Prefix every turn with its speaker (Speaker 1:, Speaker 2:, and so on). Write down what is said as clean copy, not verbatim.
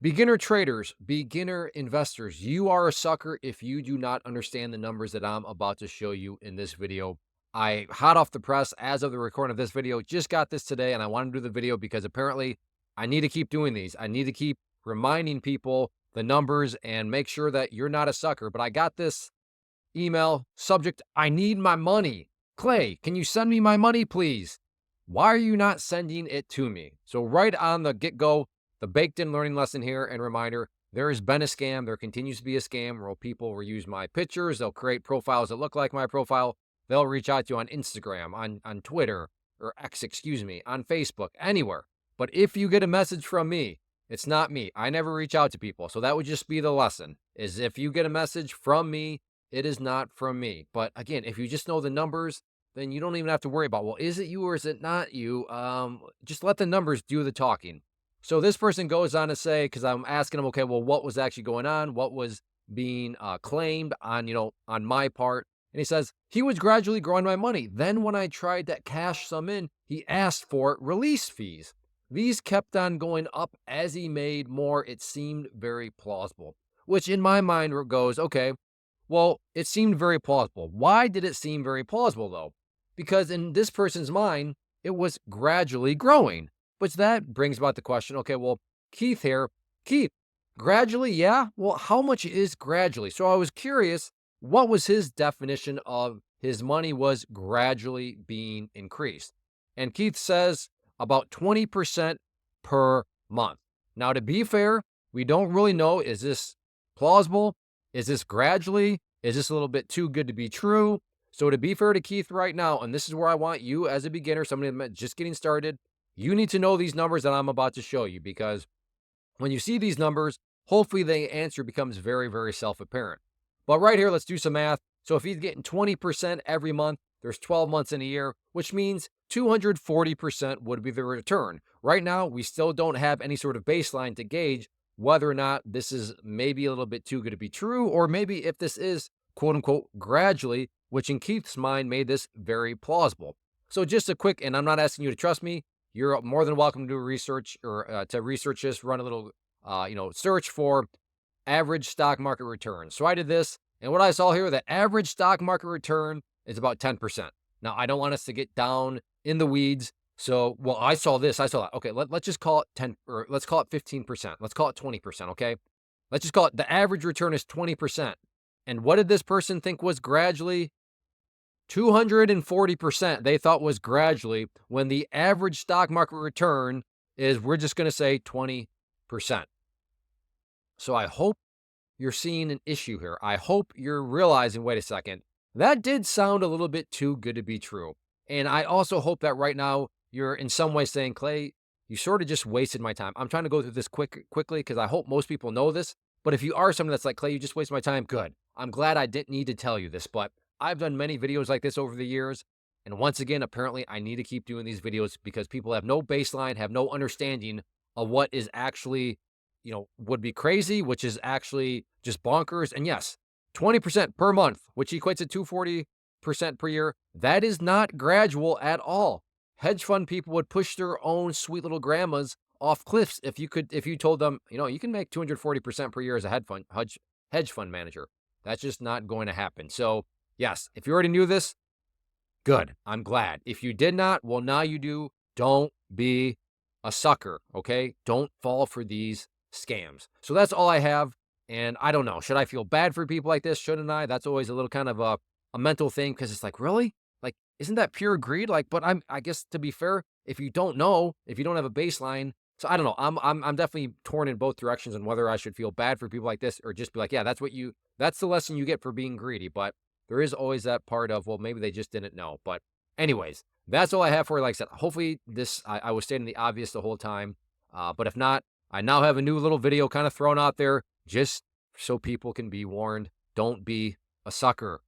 Speaker 1: Beginner traders, beginner investors, you are a sucker if you do not understand the numbers that I'm about to show you in this video. I, hot off the press, as of the recording of this video, just got this today, and I want to do the video because apparently I need to keep doing these. I need to keep reminding people the numbers and make sure that you're not a sucker. But I got this email subject, I need my money. Clay, can you send me my money, please? Why are you not sending it to me? So right on the get-go, the baked-in learning lesson here and reminder, there has been a scam. There continues to be a scam where people will use my pictures. They'll create profiles that look like my profile. They'll reach out to you on Instagram, on Twitter, or X, excuse me, on Facebook, anywhere. But if you get a message from me, it's not me. I never reach out to people. So that would just be the lesson, is if you get a message from me, it is not from me. But again, if you just know the numbers, then you don't even have to worry about, well, is it you or is it not you? Just let the numbers do the talking. So this person goes on to say, because I'm asking them, okay, well, what was actually going on? What was being claimed on, on my part? And he says, he was gradually growing my money. Then when I tried to cash some in, he asked for release fees. These kept on going up as he made more. It seemed very plausible, which in my mind goes, okay, well, it seemed very plausible. Why did it seem very plausible, though? Because in this person's mind, it was gradually growing. But that brings about the question, okay, well, Keith here, Keith, gradually, yeah? Well, how much is gradually? So I was curious, what was his definition of his money was gradually being increased? And Keith says about 20% per month. Now, to be fair, we don't really know, is this plausible? Is this gradually? Is this a little bit too good to be true? So to be fair to Keith right now, and this is where I want you as a beginner, somebody that's just getting started, you need to know these numbers that I'm about to show you, because when you see these numbers, hopefully the answer becomes very, very self-apparent. But right here, let's do some math. So if he's getting 20% every month, there's 12 months in a year, which means 240% would be the return. Right now, we still don't have any sort of baseline to gauge whether or not this is maybe a little bit too good to be true, or maybe if this is quote unquote gradually, which in Keith's mind made this very plausible. So just a quick, and I'm not asking you to trust me, you're more than welcome to do research or to research this, run a little, search for average stock market return. So I did this, and what I saw here, the average stock market return is about 10%. Now, I don't want us to get down in the weeds. So, well, I saw this, I saw that. Okay, let's just call it 10, or let's call it 15%. Let's call it 20%, okay? Let's just call it the average return is 20%. And what did this person think was gradually? 240% they thought was gradually, when the average stock market return is, we're just going to say 20%. So I hope you're seeing an issue here. I hope you're realizing, wait a second, that did sound a little bit too good to be true. And I also hope that right now you're in some way saying, Clay, you sort of just wasted my time. I'm trying to go through this quickly because I hope most people know this. But if you are someone that's like, Clay, you just wasted my time, good. I'm glad I didn't need to tell you this, but I've done many videos like this over the years. And once again, apparently I need to keep doing these videos because people have no baseline, have no understanding of what is actually, would be crazy, which is actually just bonkers. And yes, 20% per month, which equates to 240% per year. That is not gradual at all. Hedge fund people would push their own sweet little grandmas off cliffs if you told them, you can make 240% per year as a hedge fund manager. That's just not going to happen. So yes, if you already knew this, good. I'm glad. If you did not, well, now you do. Don't be a sucker, okay? Don't fall for these scams. So that's all I have. And I don't know. Should I feel bad for people like this? Shouldn't I? That's always a little kind of a mental thing, because it's like, really? Like, isn't that pure greed? Like, but I guess to be fair, if you don't know, if you don't have a baseline, so I don't know. I'm definitely torn in both directions on whether I should feel bad for people like this or just be like, yeah, that's the lesson you get for being greedy. But there is always that part of, well, maybe they just didn't know. But anyways, that's all I have for you. Like I said, hopefully I was stating the obvious the whole time. But if not, I now have a new little video kind of thrown out there just so people can be warned. Don't be a sucker.